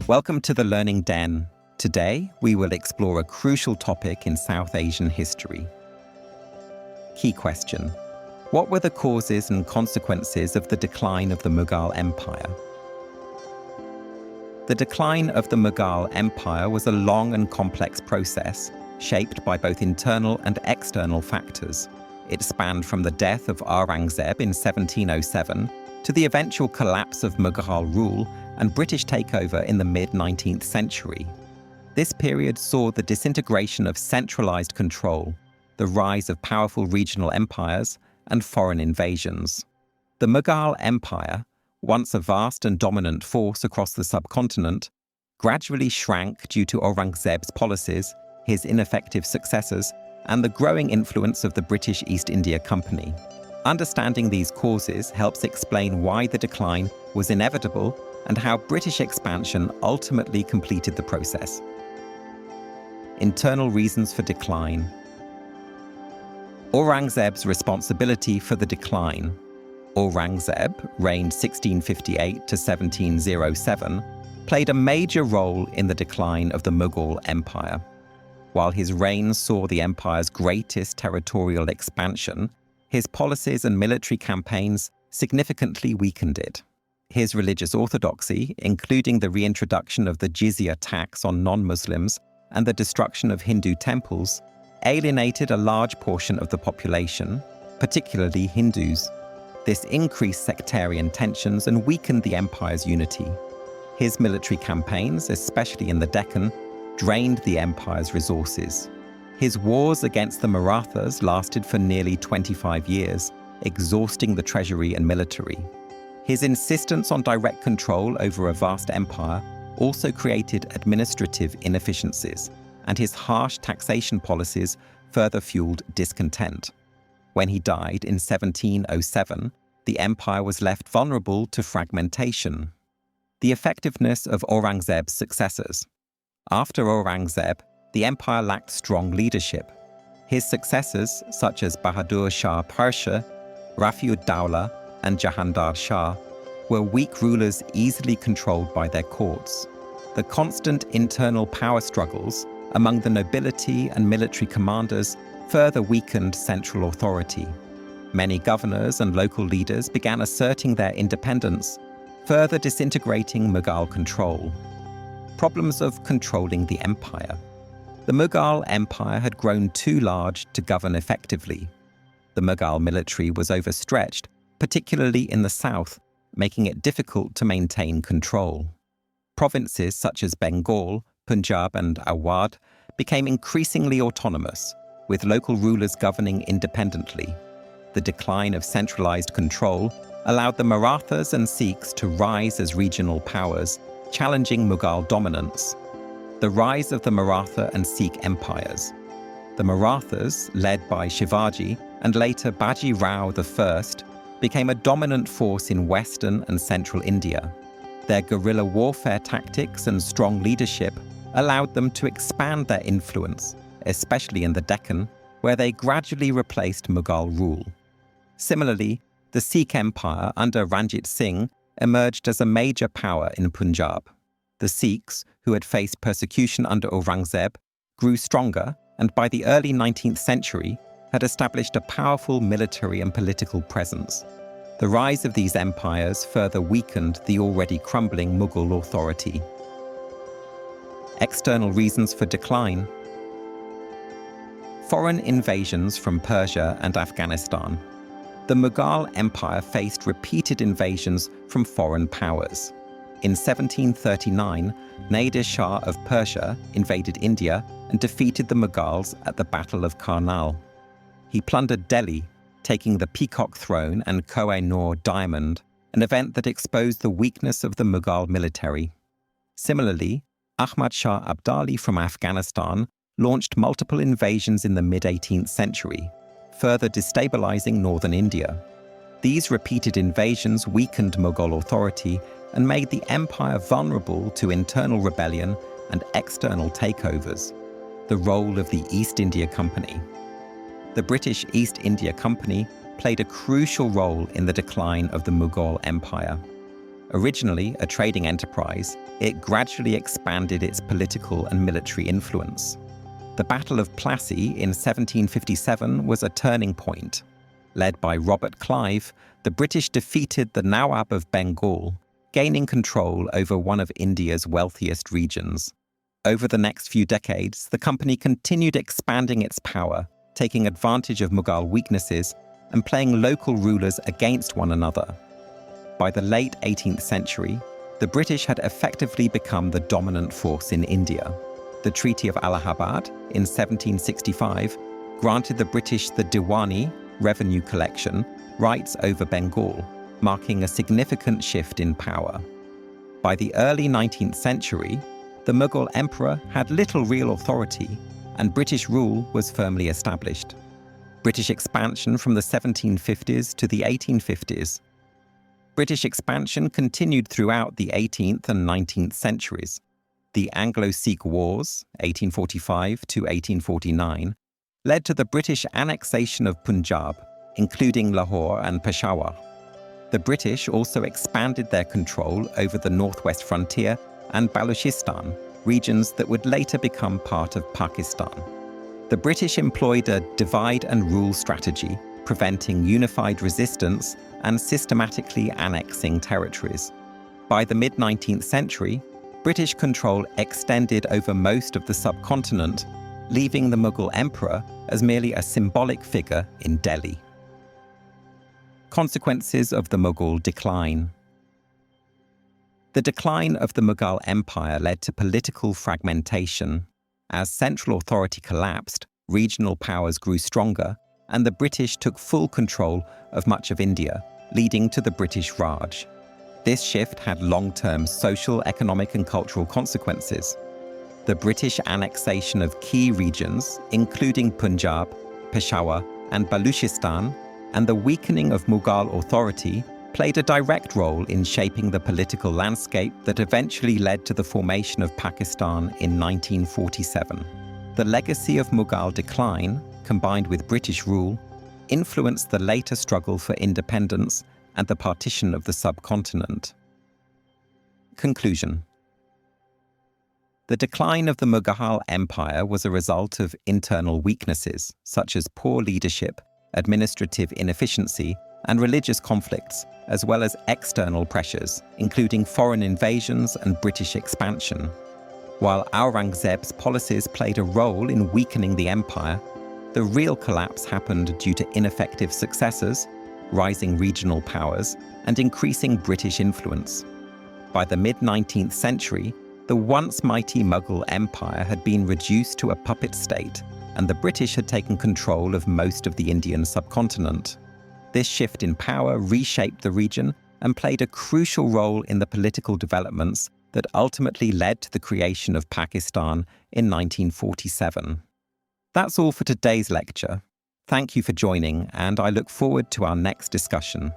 Welcome to the Learning Den. Today, we will explore a crucial topic in South Asian history. Key question: what were the causes and consequences of the decline of the Mughal Empire? The decline of the Mughal Empire was a long and complex process, shaped by both internal and external factors. It spanned from the death of Aurangzeb in 1707 to the eventual collapse of Mughal rule and British takeover in the mid-19th century. This period saw the disintegration of centralized control, the rise of powerful regional empires, and foreign invasions. The Mughal Empire, once a vast and dominant force across the subcontinent, gradually shrank due to Aurangzeb's policies, his ineffective successors, and the growing influence of the British East India Company. Understanding these causes helps explain why the decline was inevitable and how British expansion ultimately completed the process. Internal reasons for decline. Aurangzeb's responsibility for the decline. Aurangzeb, reigned 1658 to 1707, played a major role in the decline of the Mughal Empire. While his reign saw the empire's greatest territorial expansion, his policies and military campaigns significantly weakened it. His religious orthodoxy, including the reintroduction of the jizya tax on non-Muslims and the destruction of Hindu temples, alienated a large portion of the population, particularly Hindus. This increased sectarian tensions and weakened the empire's unity. His military campaigns, especially in the Deccan, drained the empire's resources. His wars against the Marathas lasted for nearly 25 years, exhausting the treasury and military. His insistence on direct control over a vast empire also created administrative inefficiencies, and his harsh taxation policies further fueled discontent. When he died in 1707, the empire was left vulnerable to fragmentation. The effectiveness of Aurangzeb's successors. After Aurangzeb, the empire lacked strong leadership. His successors, such as Bahadur Shah Persha, Rafiud-Dawla, and Jahandar Shah, were weak rulers easily controlled by their courts. The constant internal power struggles among the nobility and military commanders further weakened central authority. Many governors and local leaders began asserting their independence, further disintegrating Mughal control. Problems of controlling the empire. The Mughal Empire had grown too large to govern effectively. The Mughal military was overstretched, particularly in the south, making it difficult to maintain control. Provinces such as Bengal, Punjab, and Awadh became increasingly autonomous, with local rulers governing independently. The decline of centralized control allowed the Marathas and Sikhs to rise as regional powers, challenging Mughal dominance. The rise of the Maratha and Sikh empires. The Marathas, led by Shivaji and later Baji Rao I, became a dominant force in western and central India. Their guerrilla warfare tactics and strong leadership allowed them to expand their influence, especially in the Deccan, where they gradually replaced Mughal rule. Similarly, the Sikh Empire under Ranjit Singh emerged as a major power in Punjab. The Sikhs, who had faced persecution under Aurangzeb, grew stronger and by the early 19th century had established a powerful military and political presence. The rise of these empires further weakened the already crumbling Mughal authority. External reasons for decline. Foreign invasions from Persia and Afghanistan. The Mughal Empire faced repeated invasions from foreign powers. In 1739, Nadir Shah of Persia invaded India and defeated the Mughals at the Battle of Karnal. He plundered Delhi, taking the Peacock Throne and Koh-i-Noor diamond, an event that exposed the weakness of the Mughal military. Similarly, Ahmad Shah Abdali from Afghanistan launched multiple invasions in the mid-18th century, further destabilizing northern India. These repeated invasions weakened Mughal authority and made the empire vulnerable to internal rebellion and external takeovers. The role of the East India Company. The British East India Company played a crucial role in the decline of the Mughal Empire. Originally a trading enterprise, it gradually expanded its political and military influence. The Battle of Plassey in 1757 was a turning point. Led by Robert Clive, the British defeated the Nawab of Bengal, gaining control over one of India's wealthiest regions. Over the next few decades, the company continued expanding its power, taking advantage of Mughal weaknesses and playing local rulers against one another. By the late 18th century, the British had effectively become the dominant force in India. The Treaty of Allahabad in 1765 granted the British the Diwani, revenue collection, rights over Bengal, marking a significant shift in power. By the early 19th century, the Mughal emperor had little real authority, and British rule was firmly established. British expansion from the 1750s to the 1850s. British expansion continued throughout the 18th and 19th centuries. The Anglo-Sikh Wars, 1845 to 1849, led to the British annexation of Punjab, including Lahore and Peshawar. The British also expanded their control over the northwest frontier and Baluchistan, regions that would later become part of Pakistan. The British employed a divide-and-rule strategy, preventing unified resistance and systematically annexing territories. By the mid-19th century, British control extended over most of the subcontinent, leaving the Mughal emperor as merely a symbolic figure in Delhi. Consequences of the Mughal decline. The decline of the Mughal Empire led to political fragmentation. As central authority collapsed, regional powers grew stronger, and the British took full control of much of India, leading to the British Raj. This shift had long-term social, economic, and cultural consequences. The British annexation of key regions, including Punjab, Peshawar, and Baluchistan, and the weakening of Mughal authority played a direct role in shaping the political landscape that eventually led to the formation of Pakistan in 1947. The legacy of Mughal decline, combined with British rule, influenced the later struggle for independence and the partition of the subcontinent. Conclusion. The decline of the Mughal Empire was a result of internal weaknesses, such as poor leadership, administrative inefficiency, and religious conflicts, as well as external pressures, including foreign invasions and British expansion. While Aurangzeb's policies played a role in weakening the empire, the real collapse happened due to ineffective successors, rising regional powers, and increasing British influence. By the mid-19th century, the once mighty Mughal Empire had been reduced to a puppet state, and the British had taken control of most of the Indian subcontinent. This shift in power reshaped the region and played a crucial role in the political developments that ultimately led to the creation of Pakistan in 1947. That's all for today's lecture. Thank you for joining, and I look forward to our next discussion.